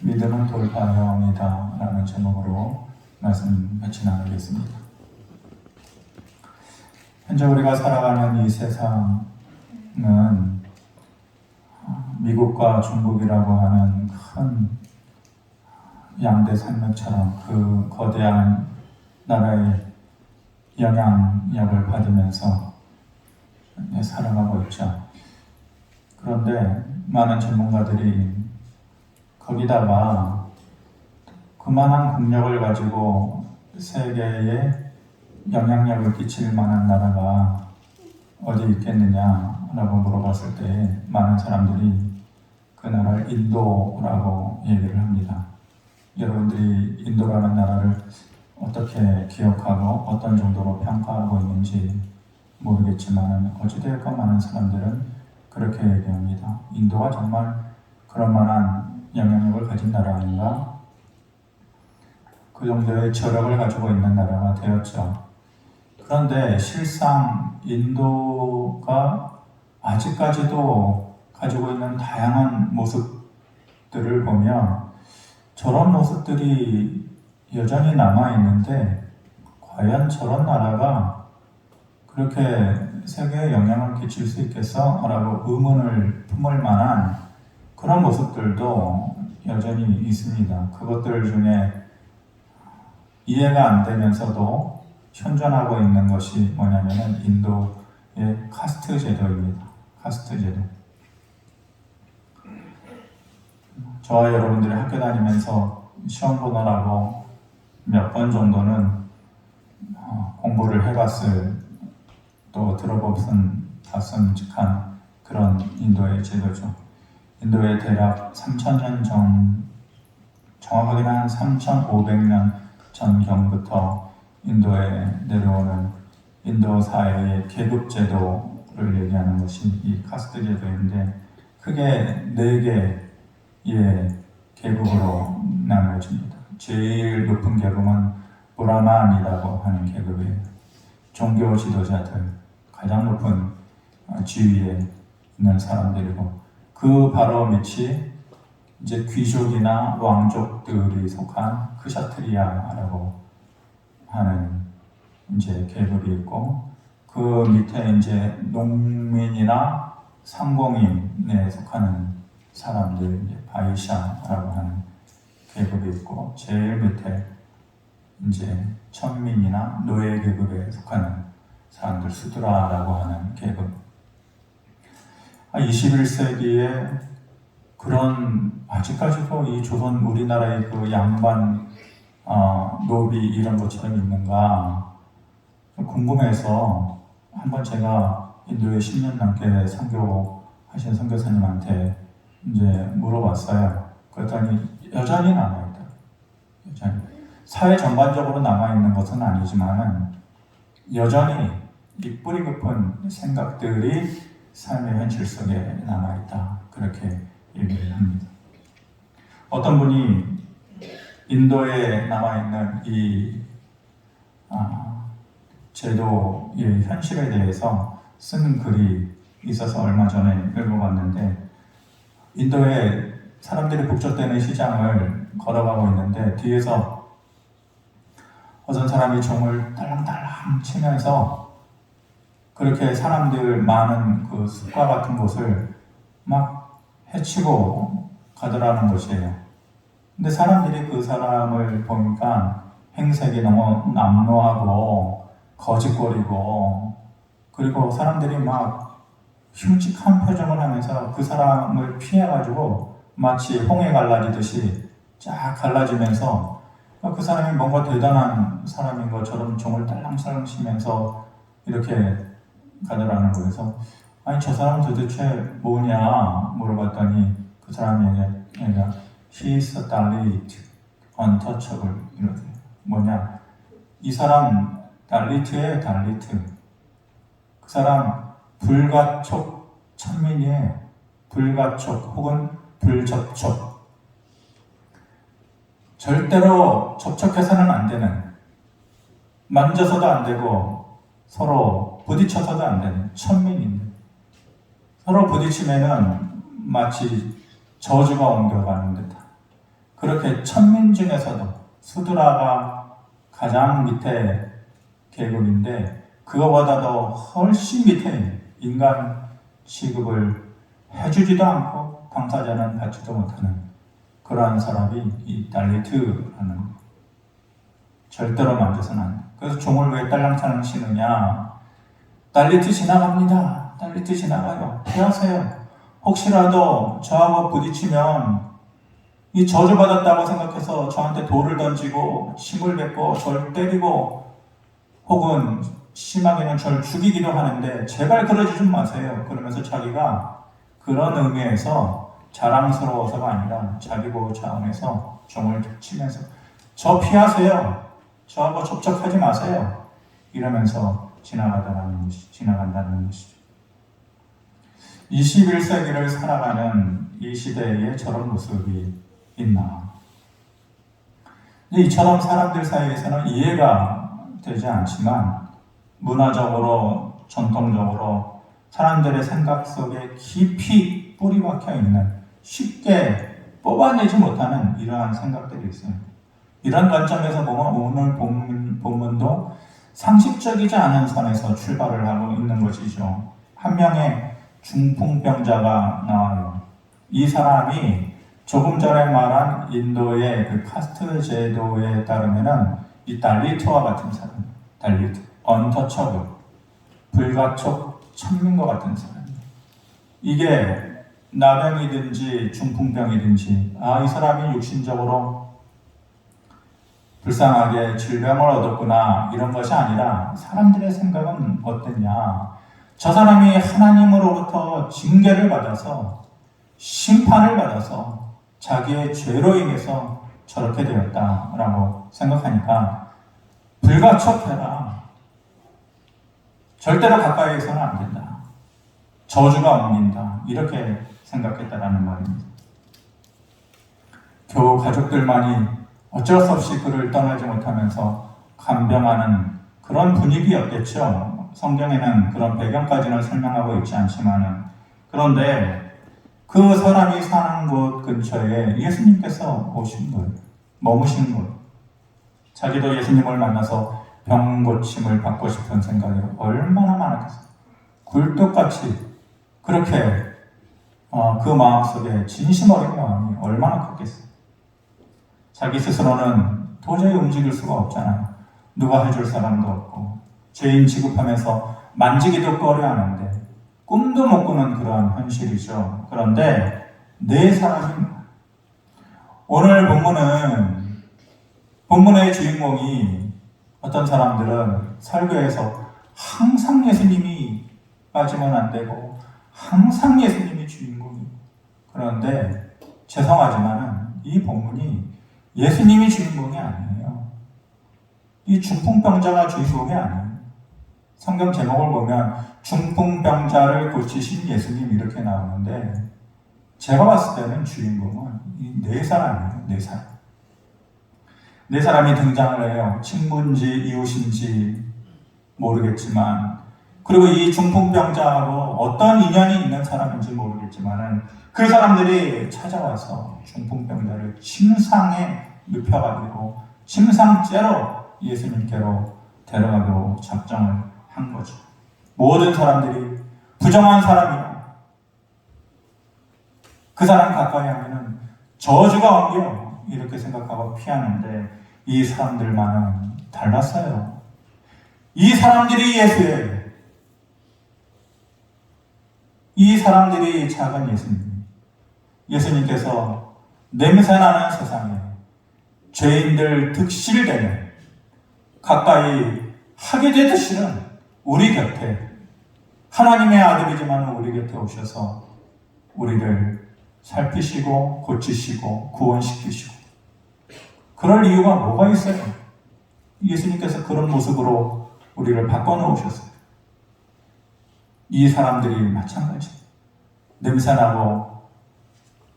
믿음은 돌파의 왕이다 라는 제목으로 말씀 같이 나누겠습니다. 현재 우리가 살아가는 이 세상은 미국과 중국이라고 하는 큰 양대 산맥처럼 그 거대한 나라의 영향력을 받으면서 살아가고 있죠. 그런데 많은 전문가들이 거기다가 그만한 국력을 가지고 세계에 영향력을 끼칠 만한 나라가 어디 있겠느냐라고 물어봤을 때 많은 사람들이 그 나라를 인도라고 얘기를 합니다. 여러분들이 인도라는 나라를 어떻게 기억하고 어떤 정도로 평가하고 있는지 모르겠지만 어찌되었건 많은 사람들은 그렇게 얘기합니다. 인도가 정말 그런 만한 영향력을 가진 나라 아닌가? 그 정도의 저력을 가지고 있는 나라가 되었죠. 그런데 실상 인도가 아직까지도 가지고 있는 다양한 모습들을 보면 저런 모습들이 여전히 남아있는데 과연 저런 나라가 그렇게 세계에 영향을 끼칠 수 있겠어? 라고 의문을 품을 만한 그런 모습들도 여전히 있습니다. 그것들 중에 이해가 안 되면서도 현존하고 있는 것이 뭐냐면 인도의 카스트 제도입니다. 카스트 제도. 저와 여러분들이 학교 다니면서 시험 보느라고 몇 번 정도는 공부를 해봤을 또 들어봤음직한 그런 인도의 제도죠. 인도의 대략 3,000년 전, 정확하게는 한 3,500년 전경부터 인도에 내려오는 인도 사회의 계급 제도를 얘기하는 것이 이 카스트 제도인데 크게 4개의 계급으로 나누어집니다. 제일 높은 계급은 브라만이라고 하는 계급이에요. 종교 지도자들, 가장 높은 지위에 있는 사람들이고 그 바로 밑이 이제 귀족이나 왕족들이 속한 크샤트리아라고 하는 이제 계급이 있고 그 밑에 이제 농민이나 상공인에 속하는 사람들, 이제 바이샤라고 하는 계급이 있고 제일 밑에 이제 천민이나 노예 계급에 속하는 사람들, 수드라라고 하는 계급. 21세기에 그런 아직까지도 이 조선 우리나라의 그 양반 노비 이런 것처럼 있는가 궁금해서 한번 제가 인도에 10년 넘게 선교하신 선교사님한테 이제 물어봤어요. 그랬더니 여전히 남아있다. 여전히 사회 전반적으로 남아있는 것은 아니지만 여전히 이 뿌리 깊은 생각들이 삶의 현실 속에 남아있다. 그렇게 얘기를 합니다. 어떤 분이 인도에 남아있는 이 제도의 현실에 대해서 쓴 글이 있어서 얼마 전에 읽어봤는데 인도에 사람들이 북적대는 시장을 걸어가고 있는데 뒤에서 어떤 사람이 종을 딸랑딸랑 치면서 그렇게 사람들 많은 그 숲과 같은 곳을 막 헤치고 가더라는 것이에요. 근데 사람들이 그 사람을 보니까 행색이 너무 남루하고 거짓거리고 그리고 사람들이 막 흉측한 표정을 하면서 그 사람을 피해가지고 마치 홍해 갈라지듯이 쫙 갈라지면서 그 사람이 뭔가 대단한 사람인 것처럼 종을 딸랑딸랑 치면서 이렇게 가더라는 거에서 아니 저 사람은 도대체 뭐냐 물어봤더니 그 사람이 얘가 He's a Dalit, untouchable 이렇게 뭐냐 이 사람 달리트예요. 달리트. 그 사람 불가촉 천민이에요. 불가촉 혹은 불접촉. 절대로 접촉해서는 안 되는, 만져서도 안 되고 서로 부딪혀서도 안 되는 천민인데 서로 부딪히면은 마치 저주가 옮겨가는 듯한 그렇게 천민 중에서도 수드라가 가장 밑에 계급인데 그거보다도 훨씬 밑에 인간 취급을 해주지도 않고 당사자는 받지도 못하는 그러한 사람이 이 달리트라는 절대로 만져서는 안 돼. 그래서 종을 왜 딸랑딸랑 치느냐? 달리트 지나갑니다. 달리트 지나가요. 피하세요. 혹시라도 저하고 부딪히면 이 저주받았다고 생각해서 저한테 돌을 던지고 침을 뱉고 저를 때리고 혹은 심하게는 저를 죽이기도 하는데 제발 그러지 좀 마세요. 그러면서 자기가 그런 의미에서 자랑스러워서가 아니라 자기 보호 차원에서 종을 치면서 저 피하세요. 저하고 접촉하지 마세요. 이러면서 지나간다는 것이죠. 21세기를 살아가는 이 시대에 저런 모습이 있나? 이처럼 사람들 사이에서는 이해가 되지 않지만 문화적으로, 전통적으로 사람들의 생각 속에 깊이 뿌리 박혀 있는 쉽게 뽑아내지 못하는 이러한 생각들이 있어요. 이런 관점에서 보면 오늘 본문도 상식적이지 않은 선에서 출발을 하고 있는 것이죠. 한 명의 중풍병자가 나와요. 이 사람이 조금 전에 말한 인도의 그 카스트 제도에 따르면은 이 달리트와 같은 사람, 달리트, 언터처블, 불가촉 천민과 같은 사람. 이게 나병이든지 중풍병이든지 이 사람이 육신적으로 불쌍하게 질병을 얻었구나 이런 것이 아니라 사람들의 생각은 어땠냐? 저 사람이 하나님으로부터 징계를 받아서 심판을 받아서 자기의 죄로 인해서 저렇게 되었다라고 생각하니까 불가촉해라. 절대로 가까이에서는 안 된다. 저주가 옮긴다. 이렇게 생각했다라는 말입니다. 겨우 가족들만이 어쩔 수 없이 그를 떠나지 못하면서 간병하는 그런 분위기였겠죠. 성경에는 그런 배경까지는 설명하고 있지 않지만은 그런데 그 사람이 사는 곳 근처에 예수님께서 오신 거예요. 머무신 거예요. 자기도 예수님을 만나서 병 고침을 받고 싶은 생각이 얼마나 많았겠어요. 굴뚝같이 그렇게 그 마음속에 진심 어린 마음이 얼마나 컸겠어요. 자기 스스로는 도저히 움직일 수가 없잖아요. 누가 해줄 사람도 없고 죄인 취급하면서 만지기도 꺼려하는데 꿈도 못 꾸는 그러한 현실이죠. 그런데 네 사람이 오늘 본문의 주인공이 어떤 사람들은 설교에서 항상 예수님이 빠지면 안 되고 항상 예수님이 주인공이고 그런데 죄송하지만 이 본문이 예수님이 주인공이 아니에요. 이 중풍병자가 주인공이 아니에요. 성경 제목을 보면 중풍병자를 고치신 예수님 이렇게 나오는데 제가 봤을 때는 주인공은 이 네 사람이에요. 네 사람. 네 사람이 등장을 해요. 친구인지 이웃인지 모르겠지만 그리고 이 중풍병자하고 어떤 인연이 있는 사람인지 모르겠지만 그 사람들이 찾아와서 중풍병자를 침상에 눕혀가지고 침상째로 예수님께로 데려가기로 작정을 한 거죠. 모든 사람들이 부정한 사람이야. 그 사람 가까이 하면은 저주가 옮겨 이렇게 생각하고 피하는데 이 사람들만은 달랐어요. 이 사람들이 예수예요. 이 사람들이 작은 예수님. 예수님께서 냄새나는 세상에 죄인들 득실되는 가까이 하게 되듯이는 우리 곁에 하나님의 아들이지만 우리 곁에 오셔서 우리를 살피시고 고치시고 구원시키시고 그럴 이유가 뭐가 있어요? 예수님께서 그런 모습으로 우리를 바꿔놓으셨어요. 이 사람들이 마찬가지. 냄새나고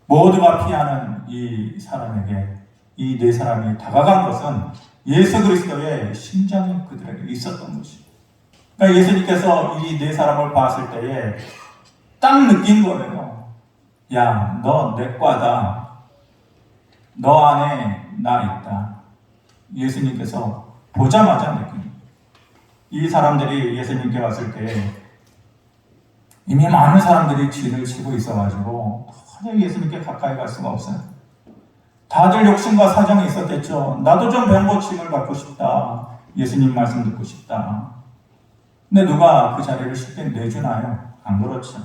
모두가 피하는 이 사람에게 이 네 사람이 다가간 것은 예수 그리스도의 심장이 그들에게 있었던 것이죠. 그러니까 예수님께서 이 네 사람을 봤을 때에 딱 느낀 거예요. 야, 너 내 과다. 너 안에 나 있다. 예수님께서 보자마자 느낀. 이 사람들이 예수님께 왔을 때 이미 많은 사람들이 진을 치고 있어가지고 도저히 예수님께 가까이 갈 수가 없어요. 다들 욕심과 사정이 있었겠죠. 나도 좀 병고침을 받고 싶다. 예수님 말씀 듣고 싶다. 근데 누가 그 자리를 쉽게 내주나요? 안 그렇죠.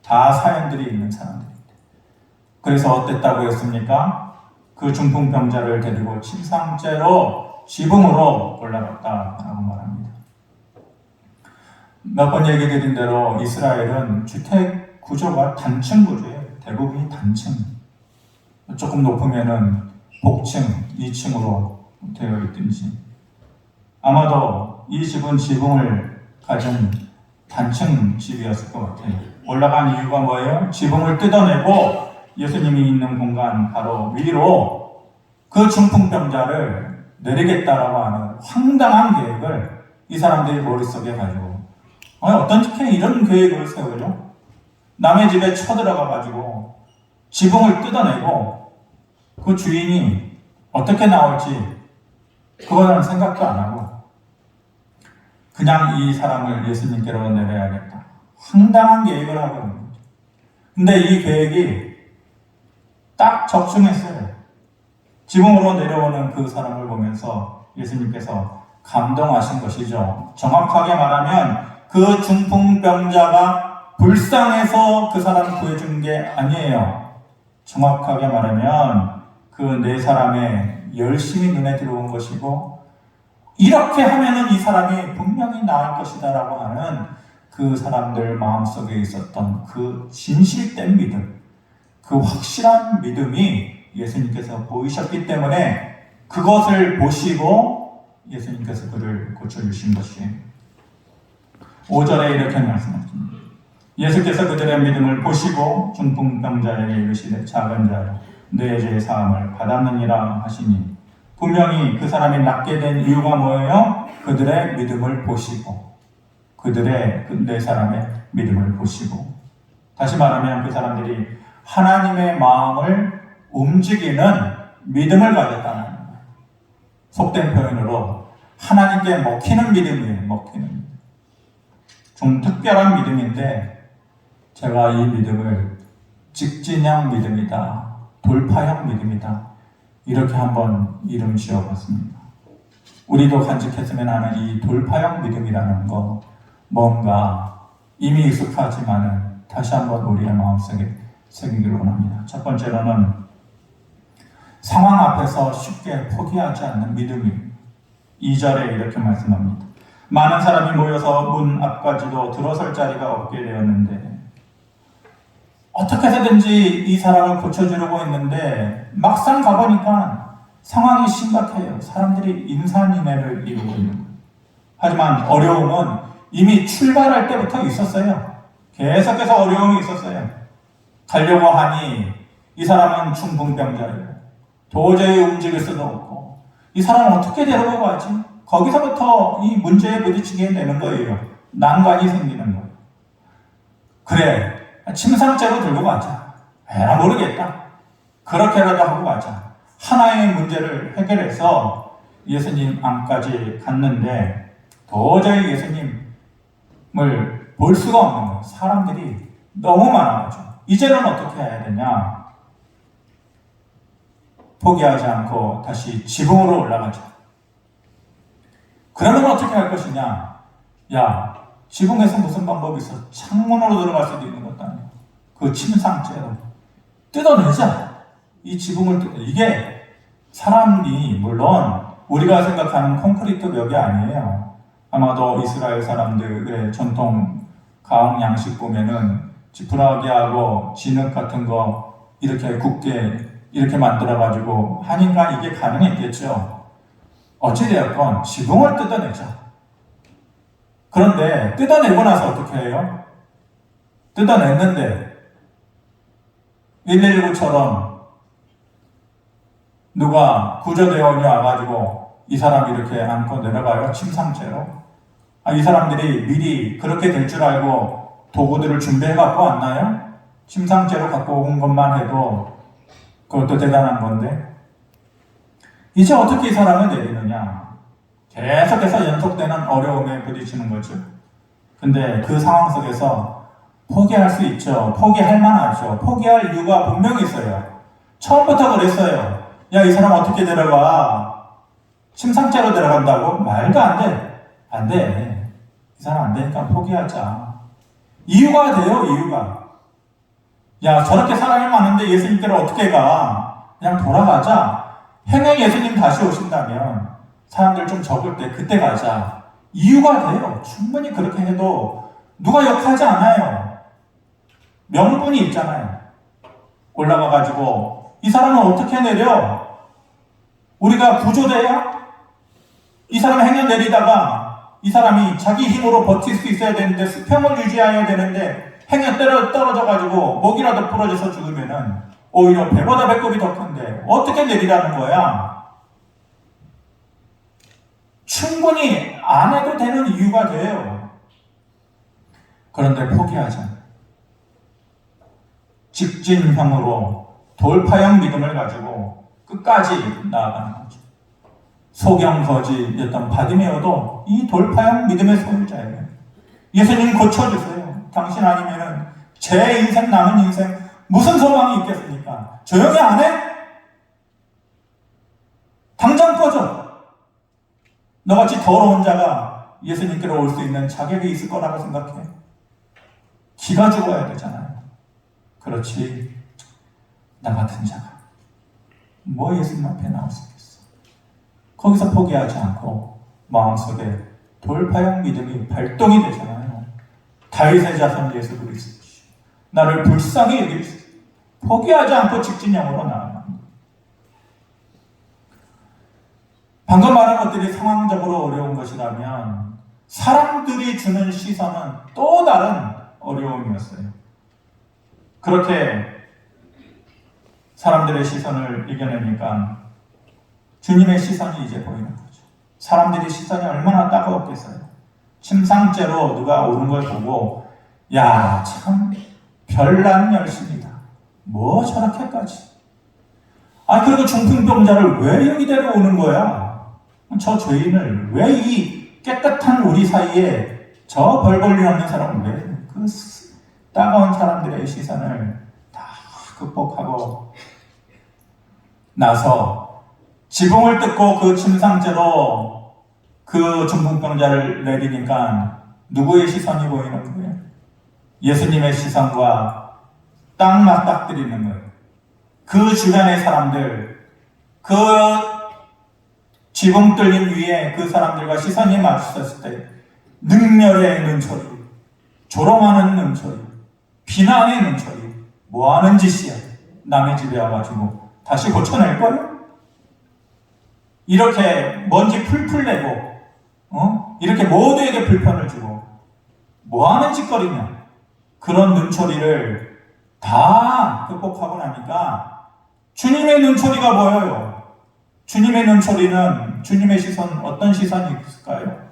다 사연들이 있는 사람들인데. 그래서 어땠다고 했습니까? 그 중풍병자를 데리고 침상째로 지붕으로 올라갔다라고 말합니다. 몇 번 얘기 드린 대로 이스라엘은 주택 구조가 단층 구조예요. 대부분이 단층. 조금 높으면은 복층, 2층으로 되어 있든지. 아마도 이 집은 지붕을 가진 단층 집이었을 것 같아요. 올라간 이유가 뭐예요? 지붕을 뜯어내고 예수님이 있는 공간 바로 위로 그 중풍병자를 내리겠다라고 하는 황당한 계획을 이 사람들이 머릿속에 가지고 어떻게 이런 계획을 세우죠? 남의 집에 쳐들어가가지고 지붕을 뜯어내고 그 주인이 어떻게 나올지 그거는 생각도 안 하고 그냥 이 사람을 예수님께로 내려야겠다. 황당한 계획을 하고 있는 거죠. 근데 이 계획이 딱 적중했어요. 지붕으로 내려오는 그 사람을 보면서 예수님께서 감동하신 것이죠. 정확하게 말하면 그 중풍병자가 불쌍해서 그 사람을 구해준 게 아니에요. 정확하게 말하면 그 네 사람의 열심이 눈에 들어온 것이고 이렇게 하면은 이 사람이 분명히 나을 것이다 라고 하는 그 사람들 마음속에 있었던 그 진실된 믿음, 그 확실한 믿음이 예수님께서 보이셨기 때문에 그것을 보시고 예수님께서 그를 고쳐주신 것이에요. 5절에 이렇게 말씀하십니다. 예수께서 그들의 믿음을 보시고 중풍병자에게 이르시되 작은 자여 내 죄의 사함을 받았느니라 하시니 분명히 그 사람이 낫게 된 이유가 뭐예요? 그들의 믿음을 보시고 그들의 그 네 사람의 믿음을 보시고 다시 말하면 그 사람들이 하나님의 마음을 움직이는 믿음을 가졌다는 거예요. 속된 표현으로 하나님께 먹히는 믿음이에요. 먹히는 믿음. 좀 특별한 믿음인데 제가 이 믿음을 직진형 믿음이다. 돌파형 믿음이다. 이렇게 한번 이름 지어봤습니다. 우리도 간직했으면 하는 이 돌파형 믿음이라는 거 뭔가 이미 익숙하지만은 다시 한번 우리의 마음속에 새기기를 원합니다. 첫 번째로는 상황 앞에서 쉽게 포기하지 않는 믿음입니다. 2절에 이렇게 말씀합니다. 많은 사람이 모여서 문 앞까지도 들어설 자리가 없게 되었는데 어떻게 해서든지 이 사람을 고쳐주려고 했는데 막상 가보니까 상황이 심각해요. 사람들이 인산인해를 이루고 있는 거예요. 하지만 어려움은 이미 출발할 때부터 있었어요. 계속해서 어려움이 있었어요. 가려고 하니 이 사람은 중풍병자예요. 도저히 움직일 수도 없고 이 사람은 어떻게 데리고 가지? 거기서부터 이 문제에 부딪히게 되는 거예요. 난관이 생기는 거예요. 그래, 침상째로 들고 가자. 모르겠다. 그렇게라도 하고 가자. 하나의 문제를 해결해서 예수님 안까지 갔는데 도저히 예수님을 볼 수가 없는 거예요. 사람들이 너무 많아가지고. 이제는 어떻게 해야 되냐? 포기하지 않고 다시 지붕으로 올라가자. 그러면 어떻게 할 것이냐? 야, 지붕에서 무슨 방법이 있어? 창문으로 들어갈 수도 있는 것도 아니고 그 침상째로 뜯어내자. 이 지붕을 이게 사람이 물론 우리가 생각하는 콘크리트 벽이 아니에요. 아마도 이스라엘 사람들의 전통 가옥 양식 보면은 지푸라기하고 진흙 같은 거 이렇게 굳게 이렇게 만들어가지고 하니까 이게 가능했겠죠. 어찌되었건 지붕을 뜯어내자. 그런데 뜯어내고 나서 어떻게 해요? 뜯어냈는데 119처럼 누가 구조대원이 와가지고 이 사람 이렇게 안고 내려가요? 침상째로? 이 사람들이 미리 그렇게 될 줄 알고 도구들을 준비해 갖고 왔나요? 침상째로 갖고 온 것만 해도 그것도 대단한 건데 이제 어떻게 이 사람을 내리느냐. 계속해서 연속되는 어려움에 부딪히는 거죠. 근데 그 상황 속에서 포기할 수 있죠. 포기할 만하죠. 포기할 이유가 분명히 있어요. 처음부터 그랬어요. 야, 이 사람 어떻게 데려가? 침상째로 데려간다고? 말도 안 돼. 안 돼. 이 사람 안 되니까 포기하자. 이유가 돼요, 이유가. 야, 저렇게 사람이 많은데 예수님께로 어떻게 가? 그냥 돌아가자. 행여 예수님 다시 오신다면 사람들 좀 적을 때 그때 가자. 이유가 돼요. 충분히 그렇게 해도 누가 욕하지 않아요. 명분이 있잖아요. 올라가가지고 이 사람은 어떻게 내려? 우리가 구조돼야? 이 사람 행여 내리다가 이 사람이 자기 힘으로 버틸 수 있어야 되는데 수평을 유지해야 되는데 행여 떨어져가지고 목이라도 부러져서 죽으면은 오히려 배보다 배꼽이 더 큰데 어떻게 내리라는 거야? 충분히 안 해도 되는 이유가 돼요. 그런데 포기하자. 직진형으로 돌파형 믿음을 가지고 끝까지 나아가는 거죠. 소경거지였던 바디메오도 이 돌파형 믿음의 소유자예요. 예수님 고쳐주세요. 당신 아니면은 제 인생 남은 인생 무슨 소망이 있겠습니까? 조용히 안 해? 당장 꺼져. 너같이 더러운 자가 예수님께로 올 수 있는 자격이 있을 거라고 생각해. 기가 죽어야 되잖아요. 그렇지. 나 같은 자가 뭐 예수님 앞에 나올 수 있겠어. 거기서 포기하지 않고 마음속에 돌파형 믿음이 발동이 되잖아요. 다윗의 자손 예수 그리스도 나를 불쌍히 여길 수 있어요. 포기하지 않고 직진형으로 나아갑니다. 방금 말한 것들이 상황적으로 어려운 것이라면 사람들이 주는 시선은 또 다른 어려움이었어요. 그렇게 사람들의 시선을 이겨내니까 주님의 시선이 이제 보이는 거죠. 사람들이 시선이 얼마나 따가웠겠어요. 침상째로 누가 오는 걸 보고 야, 참 별난 열심이다. 뭐 저렇게까지. 아, 그리고 중풍병자를 왜 여기 데려오는 거야? 저 죄인을 왜 이 깨끗한 우리 사이에 저 벌 볼일 없는 사람을 왜 그 따가운 사람들의 시선을 다 극복하고 나서 지붕을 뜯고 그 침상째로 그 중풍병자를 내리니까 누구의 시선이 보이는 거예요? 예수님의 시선과 딱 맞닥뜨리는 거예요. 그 주변의 사람들, 그 지붕 뚫린 위에 그 사람들과 시선이 맞섰을 때 능멸의 눈초리, 조롱하는 눈초리, 비난의 눈초리, 뭐하는 짓이야? 남의 집에 와가지고 다시 고쳐낼 거야? 이렇게 먼지 풀풀 내고 이렇게 모두에게 불편을 주고 뭐하는 짓거리냐? 그런 눈초리를 다 극복하고 나니까 주님의 눈초리가 보여요. 주님의 눈초리는 주님의 시선, 어떤 시선이 있을까요?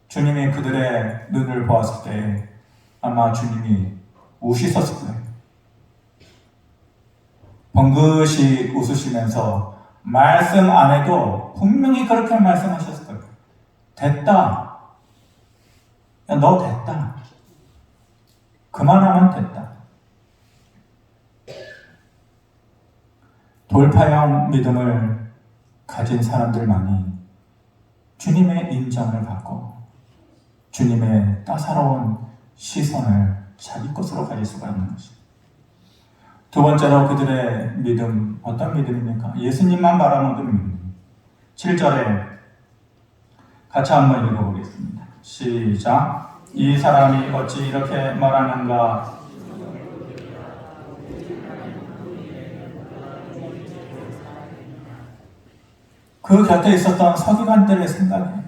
주님이 그들의 눈을 보았을 때 아마 주님이 우시셨을 거예요. 번긋이 웃으시면서 말씀 안 해도 분명히 그렇게 말씀하셨을 거예요. 됐다. 야, 너 됐다. 그만하면 됐다. 돌파형 믿음을 가진 사람들만이 주님의 인정을 받고 주님의 따사로운 시선을 자기 것으로 가질 수가 있는 것입니다. 두 번째로 그들의 믿음, 어떤 믿음입니까? 예수님만 바라보는 믿음. 7절에 같이 한번 읽어보겠습니다. 시작. 이 사람이 어찌 이렇게 말하는가? 그 곁에 있었던 서기관들의 생각이에요.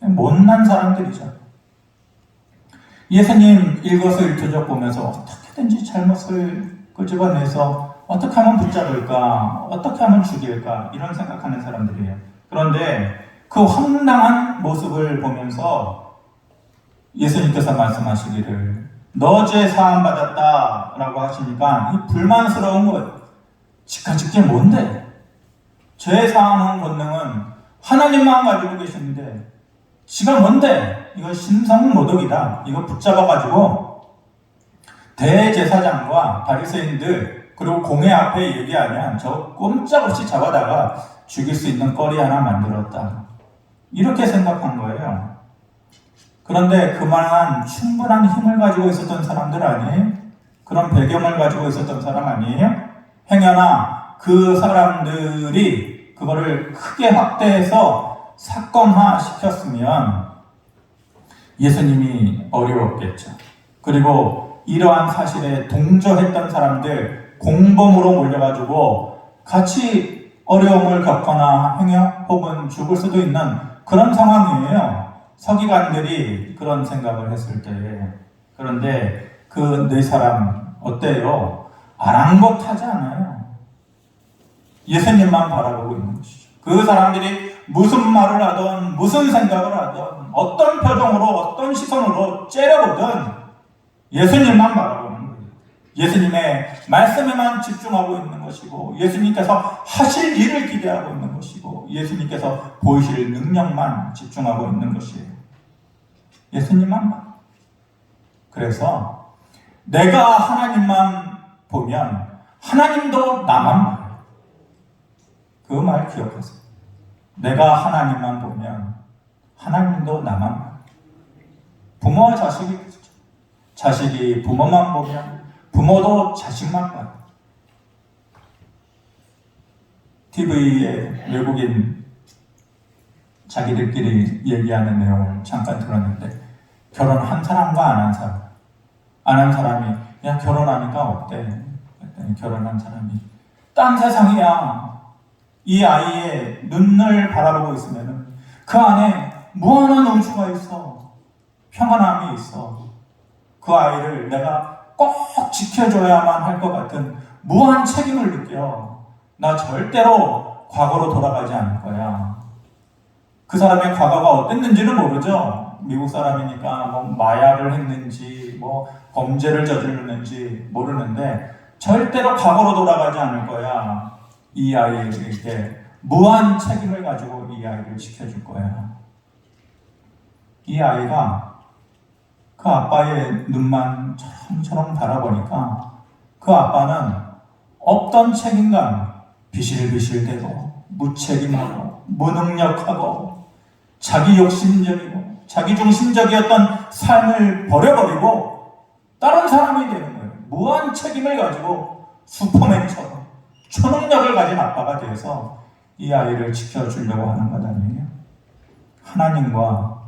못난 사람들이죠. 예수님 일거수일투족 보면서 어떻게든지 잘못을 끄집어내서 어떻게 하면 붙잡을까, 어떻게 하면 죽일까 이런 생각하는 사람들이에요. 그런데 그 황당한 모습을 보면서 예수님께서 말씀하시기를 너 죄 사함 받았다 라고 하시니까 이 불만스러운 거예요. 지가질 게 뭔데? 죄 사하는 권능은 하나님만 가지고 계시는데 지가 뭔데? 이거 신성모독이다. 이거 붙잡아가지고 대제사장과 바리새인들 그리고 공회 앞에 얘기하면 저 꼼짝없이 잡아다가 죽일 수 있는 거리 하나 만들었다. 이렇게 생각한 거예요. 그런데 그만한 충분한 힘을 가지고 있었던 사람들 아니에요? 그런 배경을 가지고 있었던 사람 아니에요? 행여나 그 사람들이 그거를 크게 확대해서 사건화 시켰으면 예수님이 어려웠겠죠. 그리고 이러한 사실에 동조했던 사람들 공범으로 몰려가지고 같이 어려움을 겪거나 행여 혹은 죽을 수도 있는 그런 상황이에요. 서기관들이 그런 생각을 했을 때에. 그런데 그 네 사람 어때요? 아랑곳하지 않아요. 예수님만 바라보고 있는 것이죠. 그 사람들이 무슨 말을 하든 무슨 생각을 하든 어떤 표정으로 어떤 시선으로 째려보든 예수님만 바라보는 거예요. 예수님의 말씀에만 집중하고 있는 것이고 예수님께서 하실 일을 기대하고 있는 것이고 예수님께서 보이실 능력만 집중하고 있는 것이에요. 예수님만 봐. 그래서 내가 하나님만 보면 하나님도 나만 봐요. 그 말 기억하세요. 내가 하나님만 보면 하나님도 나만 봐요. 부모와 자식이 그렇죠. 자식이 부모만 보면 부모도 자식만 봐요. TV에 외국인 자기들끼리 얘기하는 내용을 잠깐 들었는데 결혼한 사람과 안 한 사람. 안 한 사람이 야 결혼하니까 어때? 그랬더니 결혼한 사람이 딴 세상이야. 이 아이의 눈을 바라보고 있으면 그 안에 무한한 우주가 있어. 평안함이 있어. 그 아이를 내가 꼭 지켜줘야만 할 것 같은 무한 책임을 느껴. 나 절대로 과거로 돌아가지 않을 거야. 그 사람의 과거가 어땠는지는 모르죠. 미국 사람이니까 뭐 마약을 했는지 뭐 범죄를 저질렀는지 모르는데 절대로 과거로 돌아가지 않을 거야. 이 아이에게 무한 책임을 가지고 이 아이를 지켜줄 거야. 이 아이가 그 아빠의 눈만 처럼처럼 바라보니까 그 아빠는 없던 책임감 비실비실대고 무책임하고 무능력하고 자기 욕심적이고 자기 중심적이었던 삶을 버려버리고 다른 사람이 되는 거예요. 무한 책임을 가지고 슈퍼맨처럼 초능력을 가진 아빠가 되어서 이 아이를 지켜주려고 하는 것 아니에요? 하나님과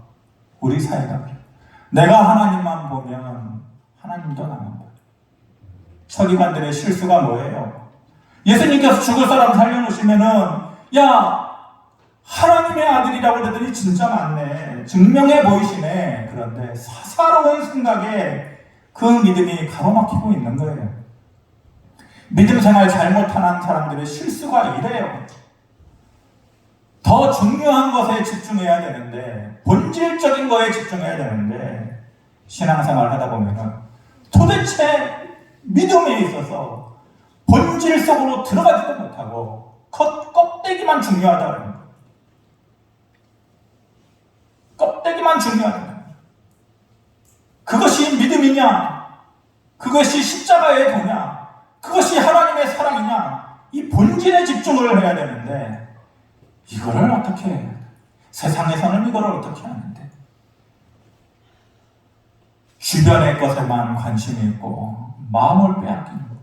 우리 사이가 그래요. 내가 하나님만 보면 하나님도 나만 봐요. 서기관들의 실수가 뭐예요? 예수님께서 죽을 사람 살려놓으시면은 야 하나님의 아들이라고 그러더니 진짜 맞네. 증명해 보이시네. 그런데 사사로운 생각에 그 믿음이 가로막히고 있는 거예요. 믿음 생활 잘못하는 사람들의 실수가 이래요. 더 중요한 것에 집중해야 되는데 본질적인 거에 집중해야 되는데 신앙생활 하다 보면 도대체 믿음에 있어서 본질 속으로 들어가지도 못하고 껍데기만 중요하다는 거예요. 껍데기만 중요하다는 거예요. 그것이 믿음이냐? 그것이 십자가의 도냐? 그것이 하나님의 사랑이냐? 이 본질에 집중을 해야 되는데 이거를 어떻게 해요? 세상에서는 이거를 어떻게 하는데? 주변의 것에만 관심이 있고 마음을 빼앗기는 거.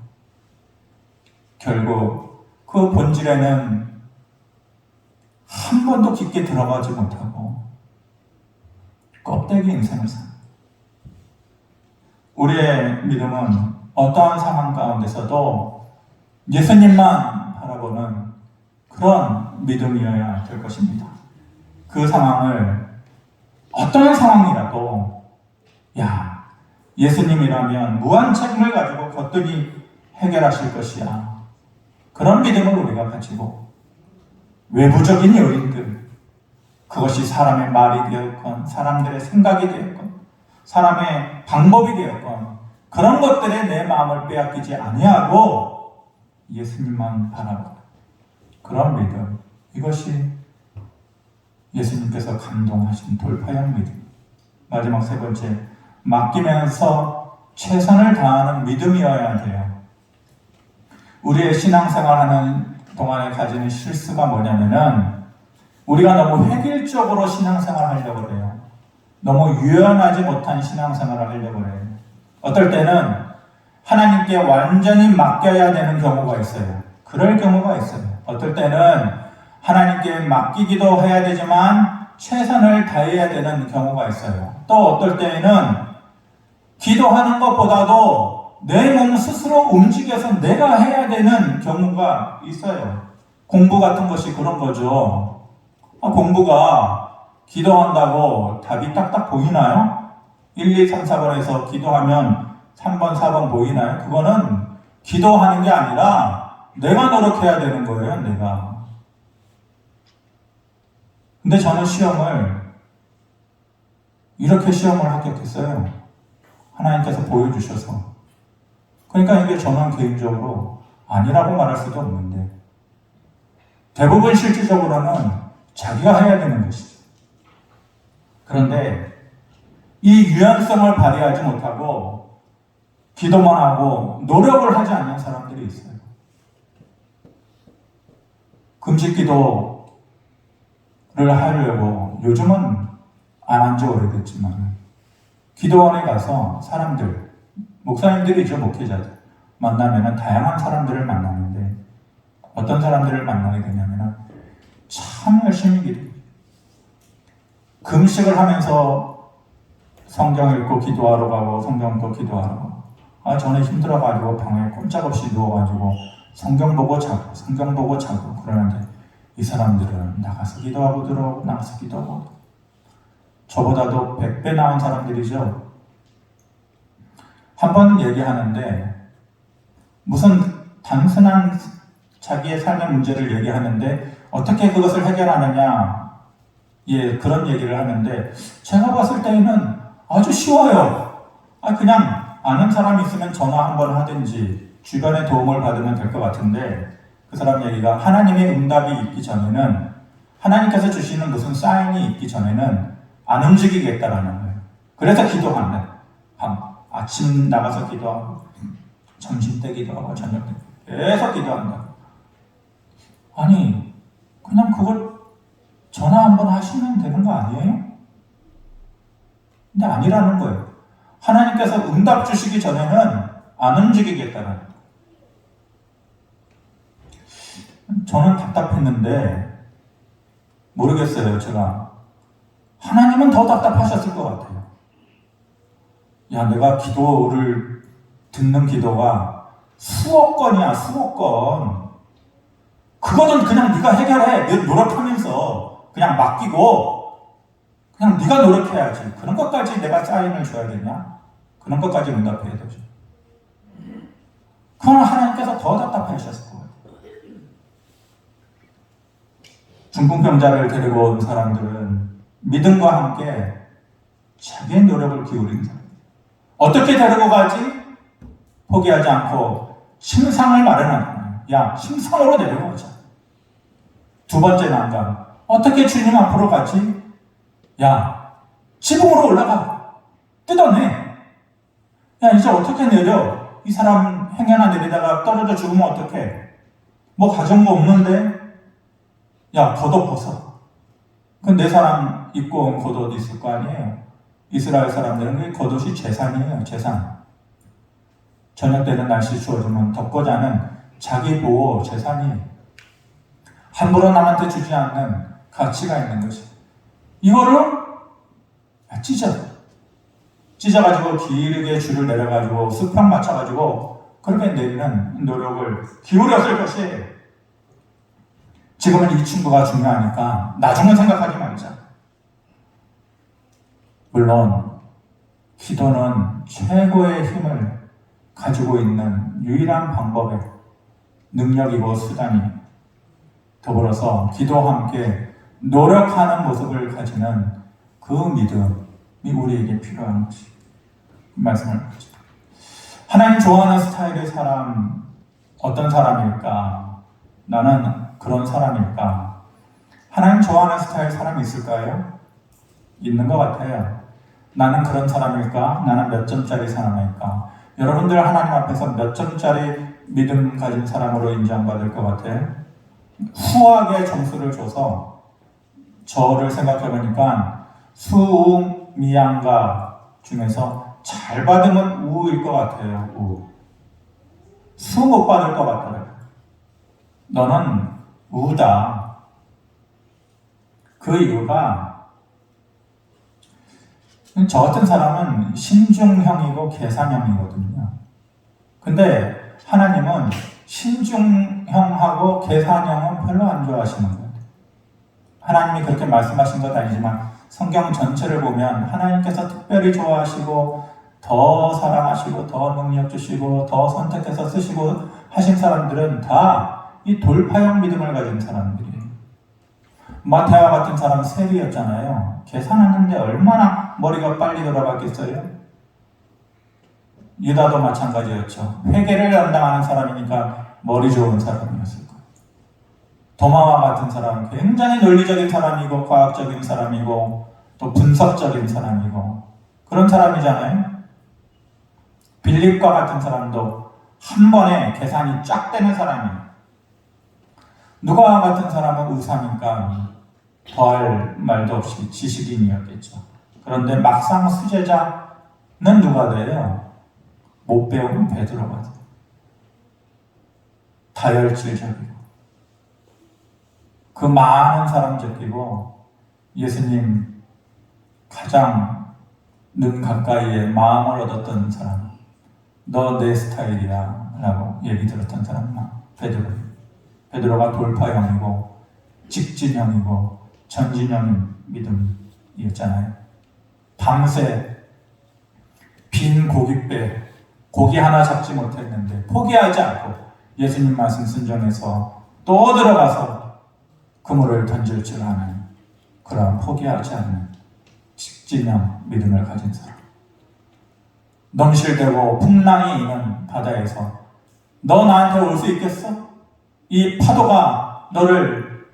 결국 그 본질에는 한 번도 깊게 들어가지 못하고 껍데기 인생을 사는. 우리의 믿음은 어떠한 상황 가운데서도 예수님만 바라보는 그런 믿음이어야 될 것입니다. 그 상황을 어떠한 상황이라도 야 예수님이라면 무한 책임을 가지고 거뜬히 해결하실 것이야. 그런 믿음을 우리가 가지고 외부적인 요인들 그것이 사람의 말이 되었건 사람들의 생각이 되었건 사람의 방법이 되었건 그런 것들에 내 마음을 빼앗기지 아니하고 예수님만 바라보는 그런 믿음, 이것이 예수님께서 감동하신 돌파형 믿음. 마지막 세 번째, 맡기면서 최선을 다하는 믿음이어야 돼요. 우리의 신앙생활하는 동안에 가지는 실수가 뭐냐면은 우리가 너무 획일적으로 신앙생활하려고 해요. 너무 유연하지 못한 신앙생활을 하려고 해요. 어떨 때는 하나님께 완전히 맡겨야 되는 경우가 있어요. 그럴 경우가 있어요. 어떨 때는 하나님께 맡기기도 해야 되지만 최선을 다해야 되는 경우가 있어요. 또 어떨 때에는 기도하는 것보다도 내 몸 스스로 움직여서 내가 해야 되는 경우가 있어요. 공부 같은 것이 그런 거죠. 공부가 기도한다고 답이 딱딱 보이나요? 1, 2, 3, 4번에서 기도하면 3번, 4번 보이나요? 그거는 기도하는 게 아니라 내가 노력해야 되는 거예요, 내가. 근데 저는 이렇게 시험을 합격했어요. 하나님께서 보여주셔서. 그러니까 이게 저는 개인적으로 아니라고 말할 수도 없는데, 대부분 실질적으로는 자기가 해야 되는 것이죠. 그런데 이 유연성을 발휘하지 못하고 기도만 하고 노력을 하지 않는 사람들이 있어요. 금식 기도를 하려고 요즘은 안 한 지 오래됐지만 기도원에 가서 사람들, 목사님들이죠, 목회자들 만나면은 다양한 사람들을 만나는데 어떤 사람들을 만나게 되냐면은 참 열심히 기도해요. 금식을 하면서 성경 읽고 기도하러 가고 성경 읽고 기도하러 가고, 저는 힘들어가지고 방에 꼼짝없이 누워가지고 성경 보고 자고 그러는데 이 사람들은 나가서 기도하고 들어오고 나가서 기도하고, 저보다도 100배 나은 사람들이죠. 한 번 얘기하는데 무슨 단순한 자기의 삶의 문제를 얘기하는데 어떻게 그것을 해결하느냐, 그런 얘기를 하는데 제가 봤을 때는 아주 쉬워요. 그냥 아는 사람이 있으면 전화 한번 하든지 주변의 도움을 받으면 될 것 같은데, 그 사람 얘기가 하나님의 응답이 있기 전에는, 하나님께서 주시는 무슨 사인이 있기 전에는 안 움직이겠다라는 거예요. 그래서 기도한다. 아침 나가서 기도하고 점심 때 기도하고 저녁 때 계속 기도한다. 아니, 그냥 그걸 전화 한번 하시면 되는 거 아니에요? 근데 아니라는 거예요. 하나님께서 응답 주시기 전에는 안 움직이겠다는 거예요. 저는 답답했는데 모르겠어요. 제가 하나님은 더 답답하셨을 것 같아요. 내가 기도를 듣는 기도가 수억 건이야, 수억 건. 그거는 그냥 네가 해결해. 네 노력하면서 그냥 맡기고 그냥 네가 노력해야지. 그런 것까지 내가 사인을 줘야겠냐? 그런 것까지 응답해야 되죠. 그건 하나님께서 더 답답하셨을 것 같아요. 중풍병자를 데리고 온 사람들은 믿음과 함께 자기의 노력을 기울인 사람. 어떻게 데리고 가지? 포기하지 않고 침상을 마련하는 거예요. 침상으로 데려가자. 두 번째 난감. 어떻게 주님 앞으로 가지? 지붕으로 올라가. 뜯어내. 이제 어떻게 내려? 이 사람 행여나 내리다가 떨어져 죽으면 어떡해? 뭐 가정도 없는데? 겉옷 벗어. 그 내 사람 입고 온 겉옷 있을 거 아니에요? 이스라엘 사람들은 그 겉옷이 재산이에요, 재산. 저녁 때는 날씨 추워지면 덮고 자는 자기 보호 재산이 함부로 남한테 주지 않는 가치가 있는 것이. 이거를 찢어가지고 길게 줄을 내려가지고 수평 맞춰가지고 그렇게 내리는 노력을 기울였을 것이에요. 지금은 이 친구가 중요하니까 나중은 생각하지 말자. 물론 기도는 최고의 힘을 가지고 있는 유일한 방법의 능력이고 수단이, 더불어서 기도와 함께 노력하는 모습을 가지는 그 믿음이 우리에게 필요한 것이 말씀을 하죠. 하나님 좋아하는 스타일의 사람, 어떤 사람일까? 나는 그런 사람일까? 하나님 좋아하는 스타일 사람이 있을까요? 있는 것 같아요. 나는 그런 사람일까? 나는 몇 점짜리 사람일까? 여러분들 하나님 앞에서 몇 점짜리 믿음 가진 사람으로 인정받을 것 같아요? 후하게 점수를 줘서 저를 생각해보니까 수, 미양가 중에서 잘 받으면 우일 것 같아요. 우. 수 못 받을 것 같더라고요. 너는 우다. 그 이유가 저 같은 사람은 신중형이고 계산형이거든요. 근데 하나님은 신중형하고 계산형은 별로 안 좋아하시는 거예요. 하나님이 그렇게 말씀하신 것 아니지만 성경 전체를 보면 하나님께서 특별히 좋아하시고 더 사랑하시고 더 능력 주시고 더 선택해서 쓰시고 하신 사람들은 다 이 돌파형 믿음을 가진 사람들이에요. 마태와 같은 사람은 세리였잖아요. 계산하는데 얼마나 머리가 빨리 돌아갔겠어요? 유다도 마찬가지였죠. 회개를 담당하는 사람이니까 머리 좋은 사람이었을 거예요. 도마와 같은 사람은 굉장히 논리적인 사람이고 과학적인 사람이고 또 분석적인 사람이고 그런 사람이잖아요. 빌립과 같은 사람도 한 번에 계산이 쫙 되는 사람이에요. 누가와 같은 사람은 의사니까 더할 말도 없이 지식인이었겠죠. 그런데 막상 수제자는 누가 돼요? 못 배우면 베드로가 돼요. 다혈질적이고 그 많은 사람 제끼고 예수님 가장 눈 가까이에 마음을 얻었던 사람, 너 내 스타일이야 라고 얘기 들었던 사람은 베드로예요. 베드로가 돌파형이고 직진형이고 전진형인 믿음이었잖아요. 밤새 빈 고깃배 고기 하나 잡지 못했는데 포기하지 않고 예수님 말씀 순종해서 또 들어가서 그물을 던질 줄 아는 그런 포기하지 않는 직진형 믿음을 가진 사람. 넘실대고 풍랑이 있는 바다에서 너 나한테 올 수 있겠어? 이 파도가 너를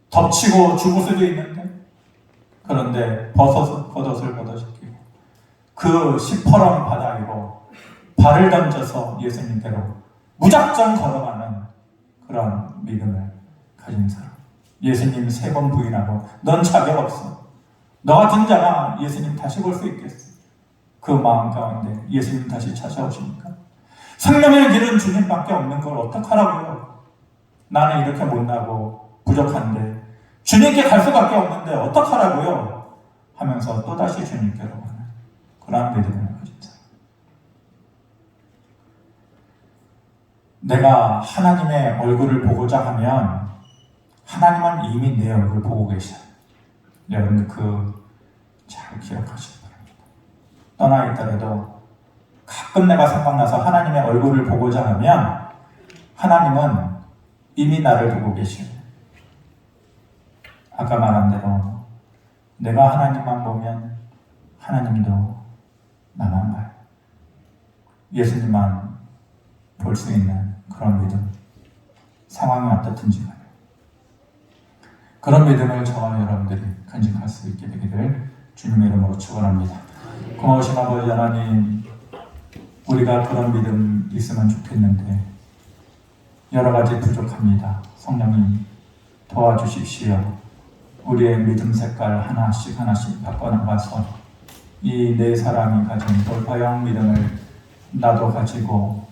덮치고 죽을 수도 있는데 그런데 겉옷을 걷어시키고 그 시퍼런 바다 위로 발을 던져서 예수님께로 무작정 걸어가는 그런 믿음을 가진 사람. 예수님 3번 부인하고 넌 자격 없어. 너 같은 자가 예수님 다시 볼 수 있겠어. 그 마음 가운데 예수님 다시 찾아오십니까? 생명의 길은 주님밖에 없는 걸 어떡하라고요? 나는 이렇게 못나고 부족한데 주님께 갈 수밖에 없는데 어떡하라고요? 하면서 또다시 주님께로 가는 그런 믿음을 가진 사람. 내가 하나님의 얼굴을 보고자 하면 하나님은 이미 내 얼굴을 보고 계셔요. 여러분들 잘 기억하시기 바랍니다. 떠나 있더라도 가끔 내가 생각나서 하나님의 얼굴을 보고자 하면 하나님은 이미 나를 보고 계셔요. 아까 말한 대로 내가 하나님만 보면 하나님도 나만 봐요. 예수님만 볼 수 있는 그런 믿음. 상황이 어떻든지 간에 그런 믿음을 저와 여러분들이 간직할 수 있게 되기를 주님의 이름으로 축원합니다. 고마우신 아버지 하나님, 우리가 그런 믿음 있으면 좋겠는데 여러 가지 부족합니다. 성령님 도와주십시오. 우리의 믿음 색깔 하나씩 바꿔나가서 이 네 사람이 가진 돌파형 믿음을 나도 가지고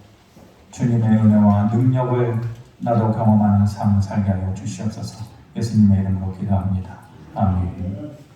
주님의 은혜와 능력을 나도 경험하는 삶을 살게 하여 주시옵소서. 예수님의 이름으로 기도합니다. 아멘.